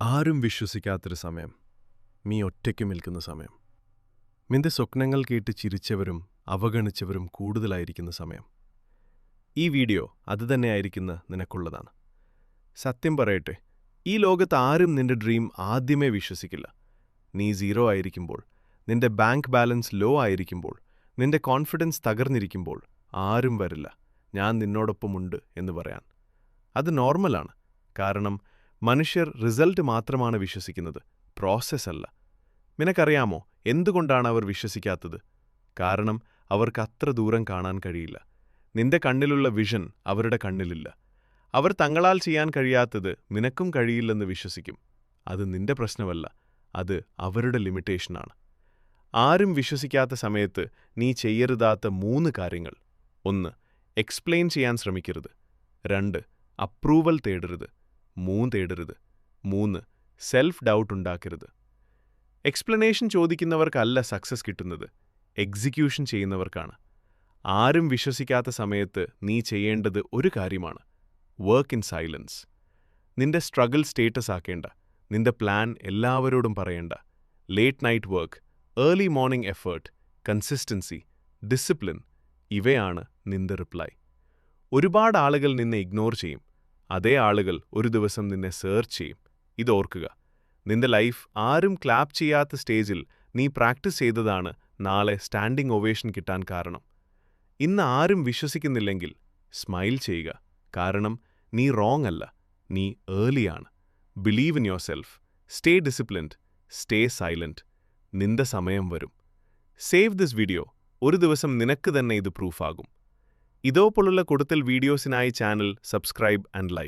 ആരും വിശ്വസിക്കാത്തൊരു സമയം. നീ ഒറ്റയ്ക്ക് നിൽക്കുന്ന സമയം. നിന്റെ സ്വപ്നങ്ങൾ കേട്ട് ചിരിച്ചവരും അവഗണിച്ചവരും കൂടുതലായിരിക്കുന്ന സമയം. ഈ വീഡിയോ അതുതന്നെയായിരിക്കുന്ന നിനക്കുള്ളതാണ്. സത്യം പറയട്ടെ, ഈ ലോകത്ത് ആരും നിന്റെ ഡ്രീം ആദ്യമേ വിശ്വസിക്കില്ല. നീ സീറോ ആയിരിക്കുമ്പോൾ, നിന്റെ ബാങ്ക് ബാലൻസ് ലോ ആയിരിക്കുമ്പോൾ, നിന്റെ കോൺഫിഡൻസ് തകർന്നിരിക്കുമ്പോൾ ആരും വരില്ല ഞാൻ നിന്നോടൊപ്പമുണ്ട് എന്ന് പറയാൻ. അത് നോർമലാണ്. കാരണം മനുഷ്യർ റിസൾട്ട് മാത്രമാണ് വിശ്വസിക്കുന്നത്, പ്രോസസ്സ് അല്ല. നിനക്കറിയാമോ എന്തുകൊണ്ടാണ് അവർ വിശ്വസിക്കാത്തത്? കാരണം അവർക്ക് അത്ര ദൂരം കാണാൻ കഴിയില്ല. നിന്റെ കണ്ണിലുള്ള വിഷൻ അവരുടെ കണ്ണിലില്ല. അവർ തങ്ങളാൽ ചെയ്യാൻ കഴിയാത്തത് നിനക്കും കഴിയില്ലെന്ന് വിശ്വസിക്കും. അത് നിന്റെ പ്രശ്നമല്ല, അത് അവരുടെ ലിമിറ്റേഷനാണ്. ആരും വിശ്വസിക്കാത്ത സമയത്ത് നീ ചെയ്യരുതാത്ത 3 കാര്യങ്ങൾ. 1. എക്സ്പ്ലെയിൻ ചെയ്യാൻ ശ്രമിക്കരുത്. 2. അപ്രൂവൽ തേടരുത്. 3 തേടരുത്. 3. സെൽഫ് ഡൗട്ട് ഉണ്ടാക്കരുത്. എക്സ്പ്ലനേഷൻ ചോദിക്കുന്നവർക്കല്ല സക്സസ് കിട്ടുന്നത്, എക്സിക്യൂഷൻ ചെയ്യുന്നവർക്കാണ്. ആരും വിശ്വസിക്കാത്ത സമയത്ത് നീ ചെയ്യേണ്ടത് ഒരു കാര്യമാണ്: വർക്ക് ഇൻ സൈലൻസ്. നിന്റെ സ്ട്രഗിൾ സ്റ്റേറ്റസ് ആക്കേണ്ട, നിന്റെ പ്ലാൻ എല്ലാവരോടും പറയേണ്ട. Late night work, early morning effort, consistency, discipline ഇവയാണ് നിന്റെ റിപ്ലൈ. ഒരുപാട് ആളുകൾ നിന്നെ ഇഗ്നോർ ചെയ്യും. അതേ ആളുകൾ ഒരു ദിവസം നിന്നെ സെർച്ച് ചെയ്യും. ഇതോർക്കുക. നിന്റെ ലൈഫ് ആരും ക്ലാപ്പ് ചെയ്യാത്ത സ്റ്റേജിൽ നീ പ്രാക്ടീസ് ചെയ്തതാണ് നാളെ സ്റ്റാൻഡിംഗ് ഒവേഷൻ കിട്ടാൻ കാരണം. ഇന്ന് ആരും വിശ്വസിക്കുന്നില്ലെങ്കിൽ സ്മൈൽ ചെയ്യുക. കാരണം നീ റോങ് അല്ല, നീ ഏർലിയാണ്. Believe in yourself. Stay disciplined. Stay silent. നിന്റെ സമയം വരും. Save this video. ഒരു ദിവസം നിനക്ക് തന്നെ ഇത് പ്രൂഫാകും. ഇതോപോലുള്ള കൂടുതൽ വീഡിയോസിനായി ചാനൽ സബ്സ്ക്രൈബ് ആൻഡ് ലൈക്ക്.